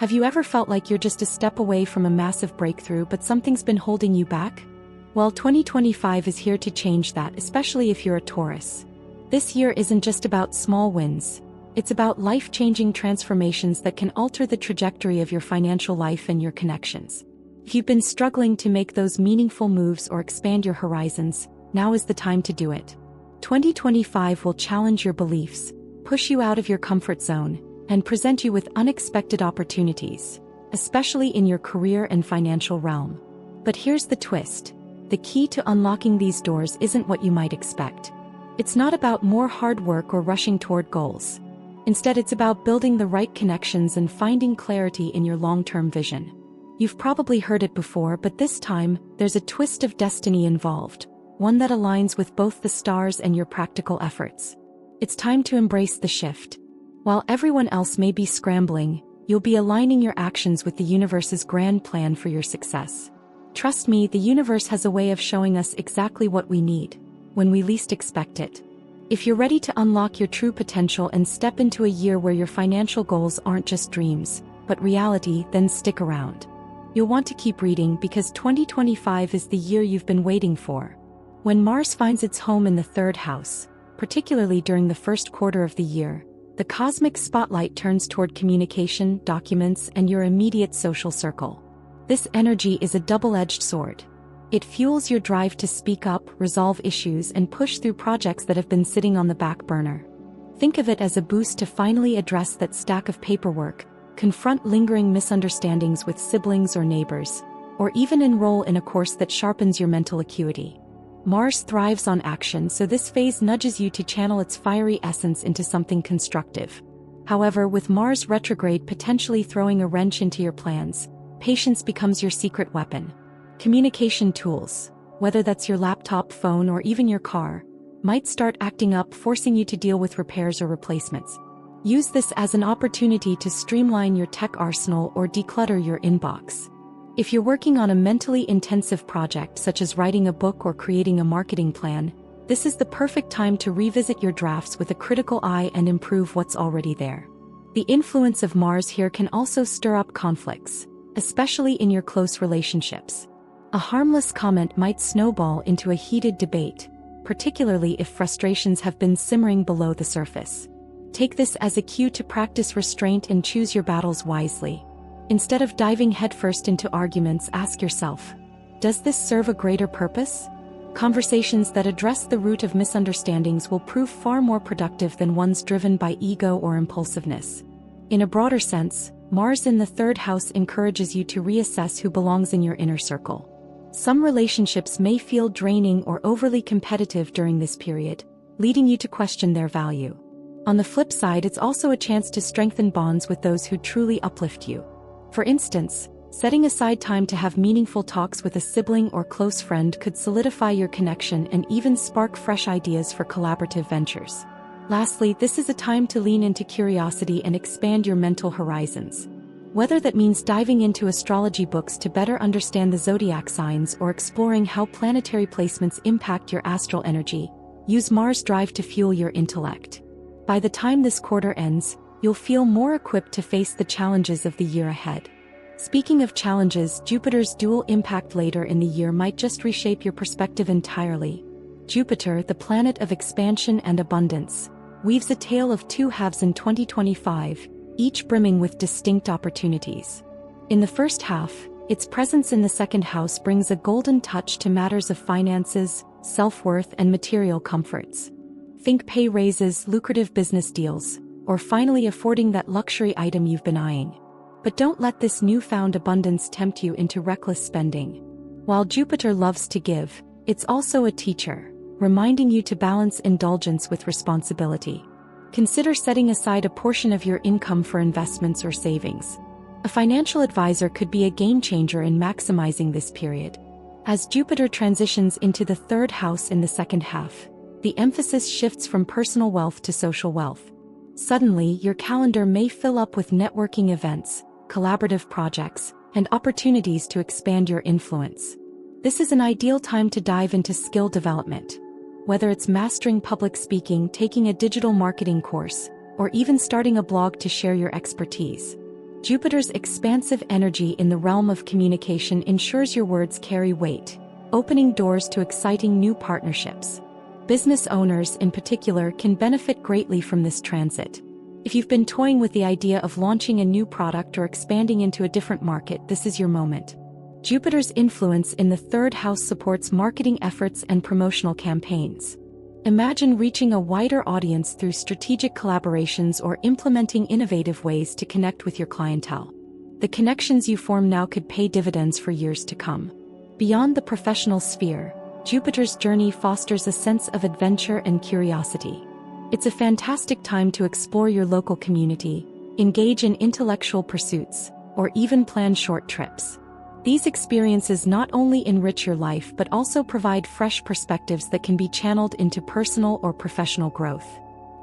Have you ever felt like you're just a step away from a massive breakthrough but something's been holding you back? Well, 2025 is here to change that, especially if you're a Taurus. This year isn't just about small wins. It's about life-changing transformations that can alter the trajectory of your financial life and your connections. If you've been struggling to make those meaningful moves or expand your horizons, now is the time to do it. 2025 will challenge your beliefs, push you out of your comfort zone, and present you with unexpected opportunities, especially in your career and financial realm. But here's the twist. The key to unlocking these doors isn't what you might expect. It's not about more hard work or rushing toward goals. Instead, it's about building the right connections and finding clarity in your long-term vision. You've probably heard it before, but this time, there's a twist of destiny involved, one that aligns with both the stars and your practical efforts. It's time to embrace the shift. While everyone else may be scrambling, you'll be aligning your actions with the universe's grand plan for your success. Trust me, the universe has a way of showing us exactly what we need, when we least expect it. If you're ready to unlock your true potential and step into a year where your financial goals aren't just dreams, but reality, then stick around. You'll want to keep reading because 2025 is the year you've been waiting for. When Mars finds its home in the third house, particularly during the first quarter of the year, the cosmic spotlight turns toward communication, documents, and your immediate social circle. This energy is a double-edged sword. It fuels your drive to speak up, resolve issues, and push through projects that have been sitting on the back burner. Think of it as a boost to finally address that stack of paperwork, confront lingering misunderstandings with siblings or neighbors, or even enroll in a course that sharpens your mental acuity. Mars thrives on action, so this phase nudges you to channel its fiery essence into something constructive. However, with Mars retrograde potentially throwing a wrench into your plans, patience becomes your secret weapon. Communication tools, whether that's your laptop, phone, or even your car, might start acting up, forcing you to deal with repairs or replacements. Use this as an opportunity to streamline your tech arsenal or declutter your inbox. If you're working on a mentally intensive project such as writing a book or creating a marketing plan, this is the perfect time to revisit your drafts with a critical eye and improve what's already there. The influence of Mars here can also stir up conflicts, especially in your close relationships. A harmless comment might snowball into a heated debate, particularly if frustrations have been simmering below the surface. Take this as a cue to practice restraint and choose your battles wisely. Instead of diving headfirst into arguments, ask yourself, does this serve a greater purpose? Conversations that address the root of misunderstandings will prove far more productive than ones driven by ego or impulsiveness. In a broader sense, Mars in the third house encourages you to reassess who belongs in your inner circle. Some relationships may feel draining or overly competitive during this period, leading you to question their value. On the flip side, it's also a chance to strengthen bonds with those who truly uplift you. For instance, setting aside time to have meaningful talks with a sibling or close friend could solidify your connection and even spark fresh ideas for collaborative ventures. Lastly, this is a time to lean into curiosity and expand your mental horizons. Whether that means diving into astrology books to better understand the zodiac signs or exploring how planetary placements impact your astral energy, use Mars' drive to fuel your intellect. By the time this quarter ends, you'll feel more equipped to face the challenges of the year ahead. Speaking of challenges, Jupiter's dual impact later in the year might just reshape your perspective entirely. Jupiter, the planet of expansion and abundance, weaves a tale of two halves in 2025, each brimming with distinct opportunities. In the first half, its presence in the second house brings a golden touch to matters of finances, self-worth, and material comforts. Think pay raises, lucrative business deals, or finally affording that luxury item you've been eyeing. But don't let this newfound abundance tempt you into reckless spending. While Jupiter loves to give, it's also a teacher, reminding you to balance indulgence with responsibility. Consider setting aside a portion of your income for investments or savings. A financial advisor could be a game-changer in maximizing this period. As Jupiter transitions into the third house in the second half, the emphasis shifts from personal wealth to social wealth. Suddenly, your calendar may fill up with networking events, collaborative projects, and opportunities to expand your influence. This is an ideal time to dive into skill development. Whether it's mastering public speaking, taking a digital marketing course, or even starting a blog to share your expertise. Jupiter's expansive energy in the realm of communication ensures your words carry weight, opening doors to exciting new partnerships. Business owners, in particular, can benefit greatly from this transit. If you've been toying with the idea of launching a new product or expanding into a different market, this is your moment. Jupiter's influence in the third house supports marketing efforts and promotional campaigns. Imagine reaching a wider audience through strategic collaborations or implementing innovative ways to connect with your clientele. The connections you form now could pay dividends for years to come. Beyond the professional sphere, Jupiter's journey fosters a sense of adventure and curiosity. It's a fantastic time to explore your local community, engage in intellectual pursuits, or even plan short trips. These experiences not only enrich your life but also provide fresh perspectives that can be channeled into personal or professional growth.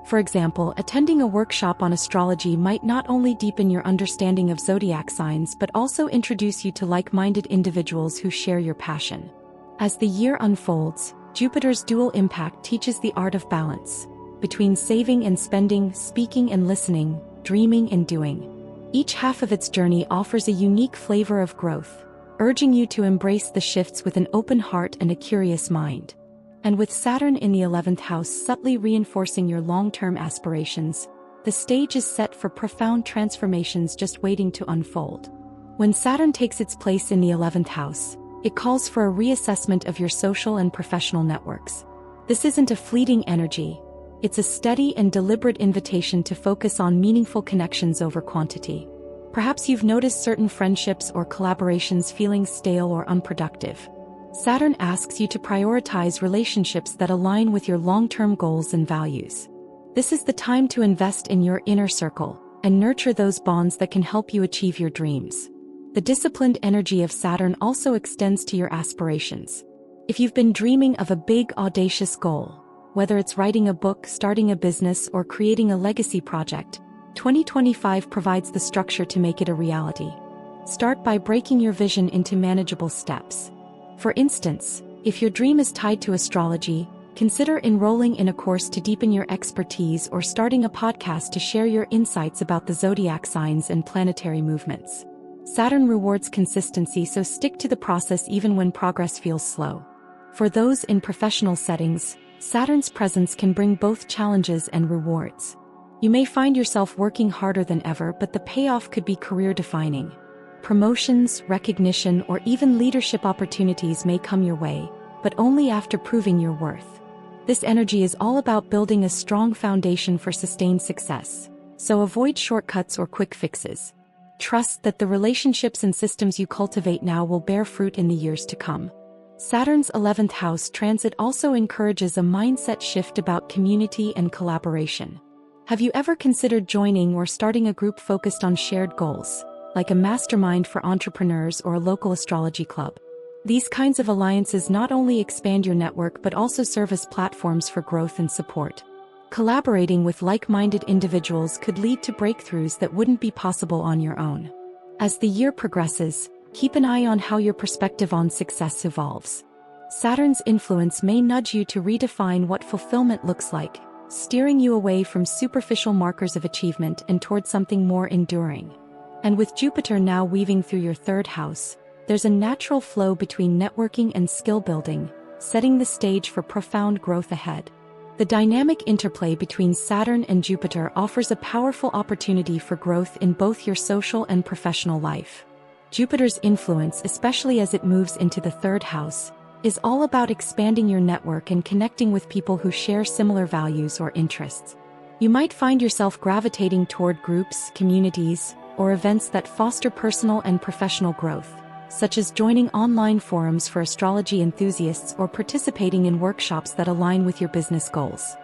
For example, attending a workshop on astrology might not only deepen your understanding of zodiac signs but also introduce you to like-minded individuals who share your passion. As the year unfolds, Jupiter's dual impact teaches the art of balance, between saving and spending, speaking and listening, dreaming and doing. Each half of its journey offers a unique flavor of growth, urging you to embrace the shifts with an open heart and a curious mind. And with Saturn in the 11th house subtly reinforcing your long-term aspirations, the stage is set for profound transformations just waiting to unfold. When Saturn takes its place in the 11th house, it calls for a reassessment of your social and professional networks. This isn't a fleeting energy, it's a steady and deliberate invitation to focus on meaningful connections over quantity. Perhaps you've noticed certain friendships or collaborations feeling stale or unproductive. Saturn asks you to prioritize relationships that align with your long-term goals and values. This is the time to invest in your inner circle and nurture those bonds that can help you achieve your dreams. The disciplined energy of Saturn also extends to your aspirations. If you've been dreaming of a big, audacious goal, whether it's writing a book, starting a business, or creating a legacy project, 2025 provides the structure to make it a reality. Start by breaking your vision into manageable steps. For instance, if your dream is tied to astrology, consider enrolling in a course to deepen your expertise or starting a podcast to share your insights about the zodiac signs and planetary movements. Saturn rewards consistency, so stick to the process even when progress feels slow. For those in professional settings, Saturn's presence can bring both challenges and rewards. You may find yourself working harder than ever, but the payoff could be career-defining. Promotions, recognition, or even leadership opportunities may come your way, but only after proving your worth. This energy is all about building a strong foundation for sustained success, so avoid shortcuts or quick fixes. Trust that the relationships and systems you cultivate now will bear fruit in the years to come. Saturn's 11th house transit also encourages a mindset shift about community and collaboration. Have you ever considered joining or starting a group focused on shared goals, like a mastermind for entrepreneurs or a local astrology club? These kinds of alliances not only expand your network but also serve as platforms for growth and support. Collaborating with like-minded individuals could lead to breakthroughs that wouldn't be possible on your own. As the year progresses, keep an eye on how your perspective on success evolves. Saturn's influence may nudge you to redefine what fulfillment looks like, steering you away from superficial markers of achievement and toward something more enduring. And with Jupiter now weaving through your third house, there's a natural flow between networking and skill building, setting the stage for profound growth ahead. The dynamic interplay between Saturn and Jupiter offers a powerful opportunity for growth in both your social and professional life. Jupiter's influence, especially as it moves into the third house, is all about expanding your network and connecting with people who share similar values or interests. You might find yourself gravitating toward groups, communities, or events that foster personal and professional growth, such as joining online forums for astrology enthusiasts or participating in workshops that align with your business goals.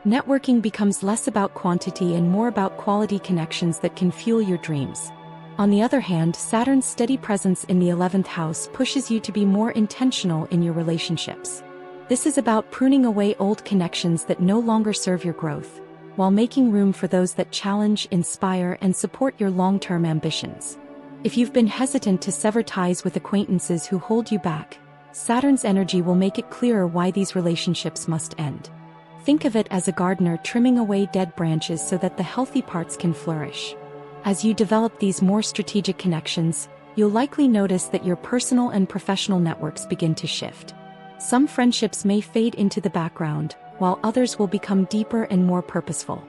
Networking becomes less about quantity and more about quality connections that can fuel your dreams. On the other hand, Saturn's steady presence in the 11th house pushes you to be more intentional in your relationships. This is about pruning away old connections that no longer serve your growth, while making room for those that challenge, inspire, and support your long-term ambitions. If you've been hesitant to sever ties with acquaintances who hold you back, Saturn's energy will make it clearer why these relationships must end. Think of it as a gardener trimming away dead branches so that the healthy parts can flourish. As you develop these more strategic connections, you'll likely notice that your personal and professional networks begin to shift. Some friendships may fade into the background, while others will become deeper and more purposeful.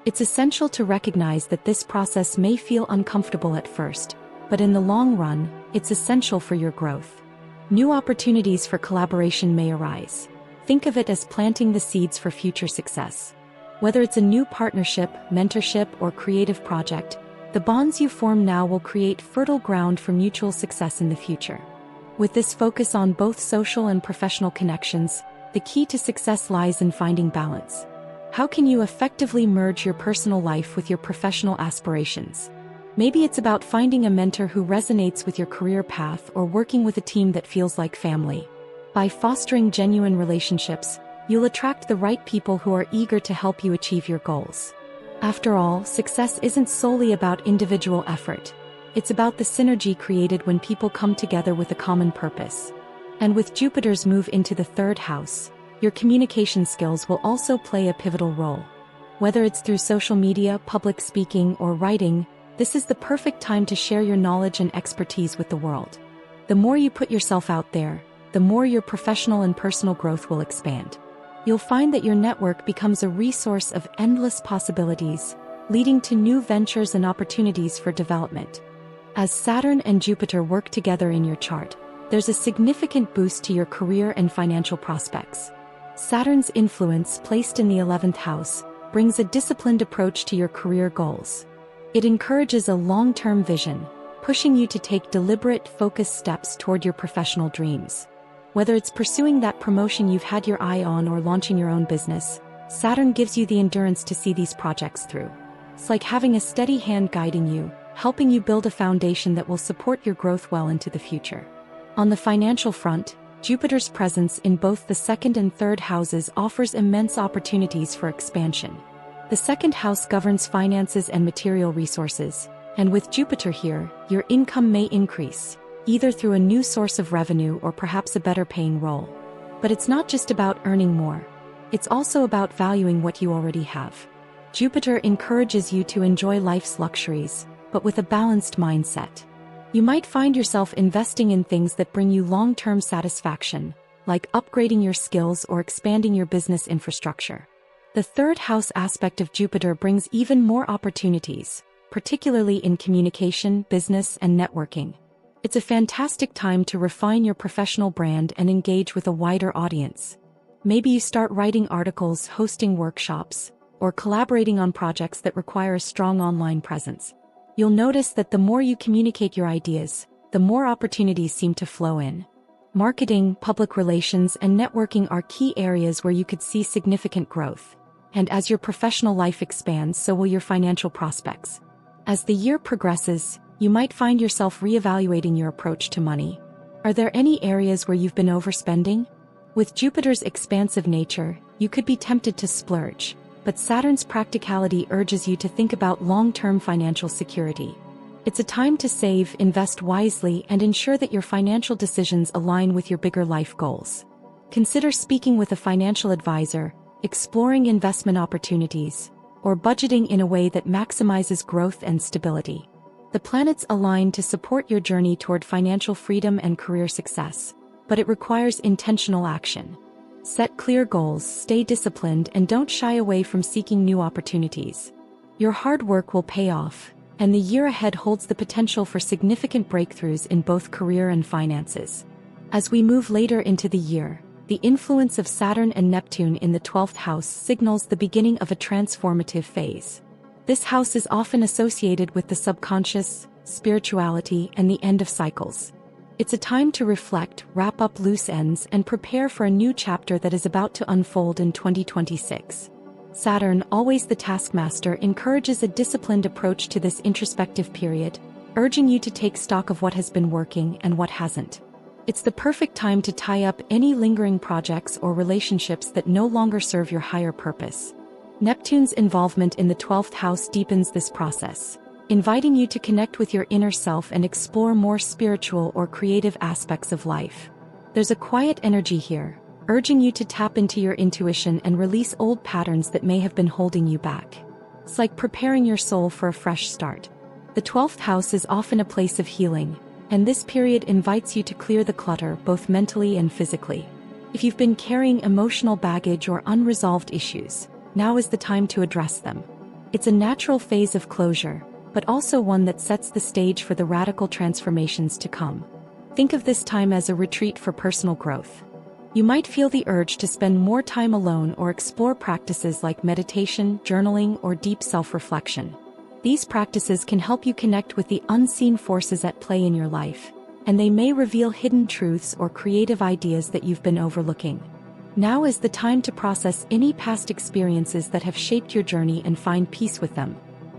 It's essential to recognize that this process may feel uncomfortable at first, but in the long run, it's essential for your growth. New opportunities for collaboration may arise. Think of it as planting the seeds for future success. Whether it's a new partnership, mentorship, or creative project, the bonds you form now will create fertile ground for mutual success in the future. With this focus on both social and professional connections, the key to success lies in finding balance. How can you effectively merge your personal life with your professional aspirations? Maybe it's about finding a mentor who resonates with your career path or working with a team that feels like family. By fostering genuine relationships, you'll attract the right people who are eager to help you achieve your goals. After all, success isn't solely about individual effort. It's about the synergy created when people come together with a common purpose. And with Jupiter's move into the third house, your communication skills will also play a pivotal role. Whether it's through social media, public speaking, or writing, this is the perfect time to share your knowledge and expertise with the world. The more you put yourself out there, the more your professional and personal growth will expand. You'll find that your network becomes a resource of endless possibilities, leading to new ventures and opportunities for development. As Saturn and Jupiter work together in your chart, there's a significant boost to your career and financial prospects. Saturn's influence, placed in the 11th house, brings a disciplined approach to your career goals. It encourages a long-term vision, pushing you to take deliberate, focused steps toward your professional dreams. Whether it's pursuing that promotion you've had your eye on or launching your own business, Saturn gives you the endurance to see these projects through. It's like having a steady hand guiding you, helping you build a foundation that will support your growth well into the future. On the financial front, Jupiter's presence in both the second and third houses offers immense opportunities for expansion. The second house governs finances and material resources, and with Jupiter here, your income may increase, either through a new source of revenue or perhaps a better-paying role. But it's not just about earning more. It's also about valuing what you already have. Jupiter encourages you to enjoy life's luxuries, but with a balanced mindset. You might find yourself investing in things that bring you long-term satisfaction, like upgrading your skills or expanding your business infrastructure. The third house aspect of Jupiter brings even more opportunities, particularly in communication, business, and networking. It's a fantastic time to refine your professional brand and engage with a wider audience. Maybe you start writing articles, hosting workshops, or collaborating on projects that require a strong online presence. You'll notice that the more you communicate your ideas, the more opportunities seem to flow in. Marketing, public relations, and networking are key areas where you could see significant growth. And as your professional life expands, so will your financial prospects. As the year progresses, you might find yourself reevaluating your approach to money. Are there any areas where you've been overspending? With Jupiter's expansive nature, you could be tempted to splurge, but Saturn's practicality urges you to think about long-term financial security. It's a time to save, invest wisely, and ensure that your financial decisions align with your bigger life goals. Consider speaking with a financial advisor, exploring investment opportunities, or budgeting in a way that maximizes growth and stability. The planets align to support your journey toward financial freedom and career success, but it requires intentional action. Set clear goals, stay disciplined, and don't shy away from seeking new opportunities. Your hard work will pay off, and the year ahead holds the potential for significant breakthroughs in both career and finances. As we move later into the year, the influence of Saturn and Neptune in the 12th house signals the beginning of a transformative phase. This house is often associated with the subconscious, spirituality, and the end of cycles. It's a time to reflect, wrap up loose ends, and prepare for a new chapter that is about to unfold in 2026. Saturn, always the taskmaster, encourages a disciplined approach to this introspective period, urging you to take stock of what has been working and what hasn't. It's the perfect time to tie up any lingering projects or relationships that no longer serve your higher purpose. Neptune's involvement in the 12th house deepens this process, inviting you to connect with your inner self and explore more spiritual or creative aspects of life. There's a quiet energy here, urging you to tap into your intuition and release old patterns that may have been holding you back. It's like preparing your soul for a fresh start. The 12th house is often a place of healing, and this period invites you to clear the clutter both mentally and physically. If you've been carrying emotional baggage or unresolved issues, now is the time to address them. It's a natural phase of closure, but also one that sets the stage for the radical transformations to come. Think of this time as a retreat for personal growth. You might feel the urge to spend more time alone or explore practices like meditation, journaling, or deep self-reflection. These practices can help you connect with the unseen forces at play in your life, and they may reveal hidden truths or creative ideas that you've been overlooking. Now is the time to process any past experiences that have shaped your journey and find peace with them.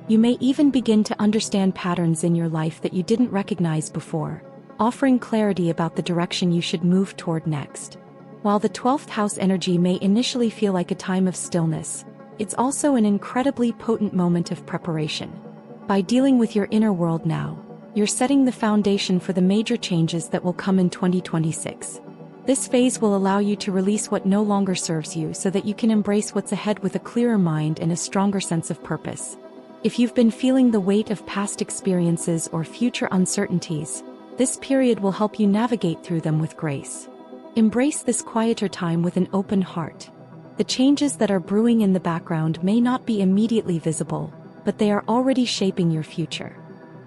You may even begin to understand patterns in your life that you didn't recognize before, offering clarity about the direction you should move toward next. While the 12th house energy may initially feel like a time of stillness, it's also an incredibly potent moment of preparation. By dealing with your inner world now, you're setting the foundation for the major changes that will come in 2026. This phase will allow you to release what no longer serves you so that you can embrace what's ahead with a clearer mind and a stronger sense of purpose. If you've been feeling the weight of past experiences or future uncertainties, this period will help you navigate through them with grace. Embrace this quieter time with an open heart. The changes that are brewing in the background may not be immediately visible, but they are already shaping your future.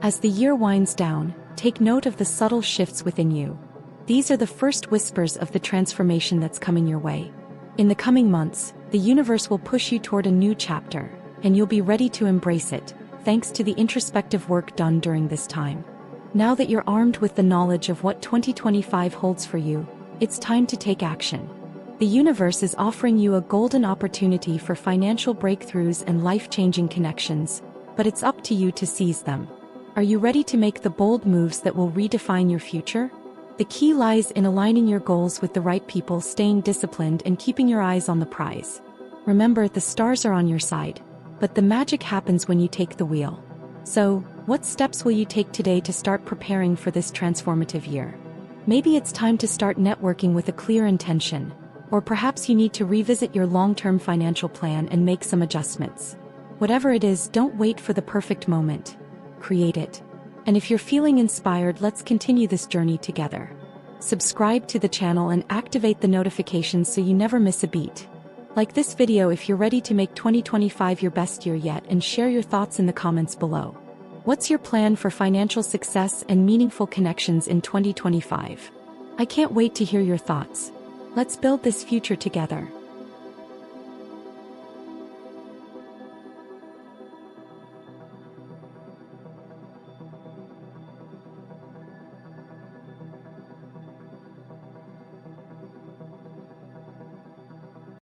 As the year winds down, take note of the subtle shifts within you. These are the first whispers of the transformation that's coming your way. In the coming months, the universe will push you toward a new chapter, and you'll be ready to embrace it, thanks to the introspective work done during this time. Now that you're armed with the knowledge of what 2025 holds for you, it's time to take action. The universe is offering you a golden opportunity for financial breakthroughs and life-changing connections, but it's up to you to seize them. Are you ready to make the bold moves that will redefine your future? The key lies in aligning your goals with the right people, staying disciplined, and keeping your eyes on the prize. Remember, the stars are on your side, but the magic happens when you take the wheel. So, what steps will you take today to start preparing for this transformative year? Maybe it's time to start networking with a clear intention, or perhaps you need to revisit your long-term financial plan and make some adjustments. Whatever it is, don't wait for the perfect moment. Create it. And if you're feeling inspired, let's continue this journey together. Subscribe to the channel and activate the notifications so you never miss a beat. Like this video if you're ready to make 2025 your best year yet, and share your thoughts in the comments below. What's your plan for financial success and meaningful connections in 2025? I can't wait to hear your thoughts. Let's build this future together.